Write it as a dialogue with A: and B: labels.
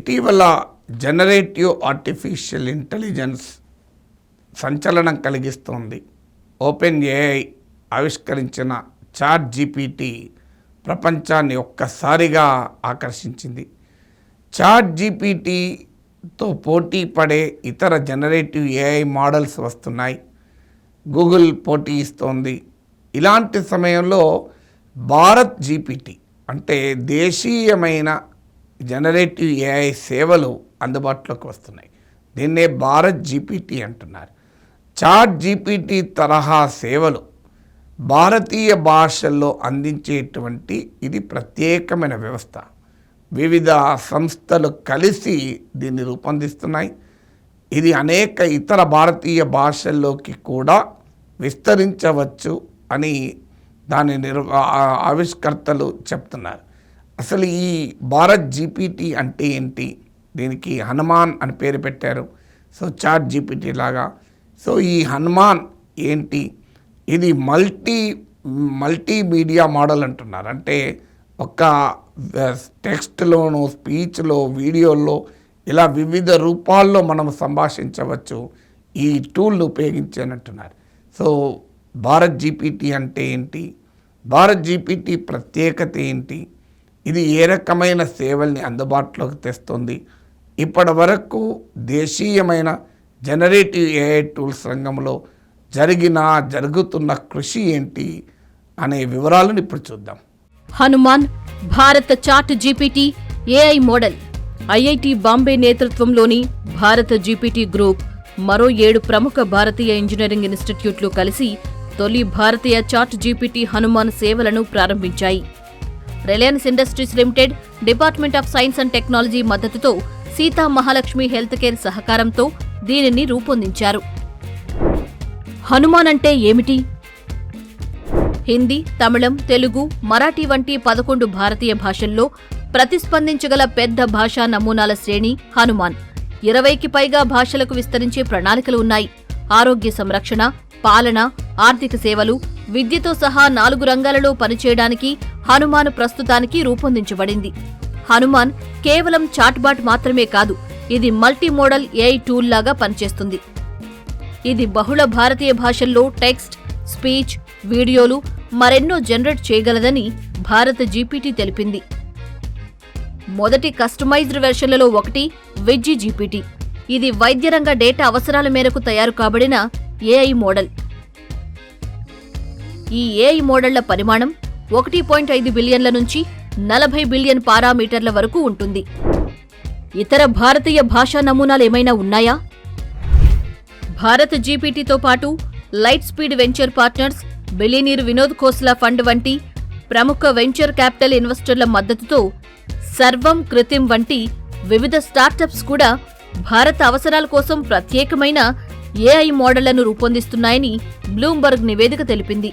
A: ఇటీవల generative artificial intelligence సంచలనం కలిగిస్తోంది. ఓపెన్ ఏఐ ఆవిష్కరించిన చాట్ జీపీటీ ప్రపంచాన్ని ఒక్కసారిగా ఆకర్షించింది. చాట్ జీపీటీతో పోటీ పడే ఇతర జనరేటివ్ ఏఐ మోడల్స్ వస్తున్నాయి. గూగుల్ పోటీ ఇస్తోంది. ఇలాంటి సమయంలో భారత్ జీపీటీ అంటే దేశీయమైన జనరేటివ్ ఏఐ సేవలు అందుబాటులోకి వస్తున్నాయి. దీన్నే భారత్ జీపీటీ అంటున్నారు. చాట్ జీపీటీ తరహా సేవలు భారతీయ భాషల్లో అందించేటువంటి ఇది ప్రత్యేకమైన వ్యవస్థ. వివిధ సంస్థలు కలిసి దీన్ని రూపొందిస్తున్నాయి. ఇది అనేక ఇతర భారతీయ భాషల్లోకి కూడా విస్తరించవచ్చు అని దాని ఆవిష్కర్తలు చెప్తున్నారు. అసలు ఈ భారత్ జీపీటీ అంటే ఏంటి? దీనికి హనుమాన్ అని పేరు పెట్టారు. సో చాట్ జీపీటీ లాగా. సో ఈ హనుమాన్ ఏంటి? ఇది మల్టీమీడియా మోడల్ అంటున్నారు. అంటే ఒక టెక్స్ట్లోను, స్పీచ్లో, వీడియోల్లో ఇలా వివిధ రూపాల్లో మనం సంభాషించవచ్చు ఈ టూల్ను ఉపయోగించానంటున్నారు. సో భారత్ జీపీటీ అంటే ఏంటి? భారత్ జీపీటీ ప్రత్యేకత ఏంటి? ఇది ఏ రకమైన సేవల్ని అందుబాటులోకి తెస్తుంది? ఇప్పటి వరకు దేశీయమైన జనరేటివ్ ఏఐ టూల్స్ రంగంలో జరుగుతున్న కృషి ఏంటి అనే వివరాలను ఇప్పుడు చూద్దాం.
B: Hanuman Bharat chat GPT AI model. IIT Bombay నేతృత్వంలోని భారత జీపీటీ గ్రూప్ మరో 7 ప్రముఖ భారతీయ ఇంజనీరింగ్ ఇన్స్టిట్యూట్లు కలిసి తొలి భారతీయ చాట్ జీపీటీ హనుమాన్ సేవలను ప్రారంభించాయి. Reliance industries limited, department of science and technology మద్దతుతో సీతా మహాలక్ష్మి హెల్త్ కేర్ సహకారంతో దీనిని రూపొందించారు. హనుమాన్ అంటే ఏమిటి? హిందీ, తమిళం, తెలుగు, మరాఠీ వంటి 11 భారతీయ భాషల్లో ప్రతిస్పందించగల పెద్ద భాషా నమూనాల శ్రేణి హనుమాన్. 20కి పైగా భాషలకు విస్తరించే ప్రణాళికలు ఉన్నాయి. ఆరోగ్య సంరక్షణ, పాలన, ఆర్థిక సేవలు, విద్యతో సహా 4 రంగాలలో పనిచేయడానికి హనుమాన్ ప్రస్తుతానికి రూపొందించబడింది. హనుమాన్ కేవలం చాట్బాట్ మాత్రమే కాదు, ఇది మల్టీ మోడల్ ఏఐ టూల్ లాగా పనిచేస్తుంది. ఇది బహుళ భారతీయ భాషల్లో టెక్స్ట్, స్పీచ్, వీడియోలు మరెన్నో జనరేట్ చేయగలదని భారత జీపీటీ తెలిపింది. మొదటి కస్టమైజ్డ్ వెర్షన్లలో ఒకటి వెజ్జీ జీపీటీ. ఇది వైద్యరంగ డేటా అవసరాల మేరకు తయారు కాబడిన ఏఐ మోడల్. ఈ ఏఐ మోడళ్ల పరిమాణం 1.5 బిలియన్ల నుంచి 40 బిలియన్ పారామీటర్ల వరకు ఉంటుంది. ఇతర భారతీయ భాషా నమూనాలేమైనా ఉన్నాయా? భారత జీపీటీతో పాటు light speed venture partners, billionaire Vinod Khosla fund వంటి ప్రముఖ వెంచర్ క్యాపిటల్ ఇన్వెస్టర్ల మద్దతుతో సర్వం కృత్రిమ్ వంటి వివిధ స్టార్టప్స్ కూడా భారత అవసరాల కోసం ప్రత్యేకమైన ఏఐ మోడళ్లను రూపొందిస్తున్నాయని బ్లూంబర్గ్ నివేదిక తెలిపింది.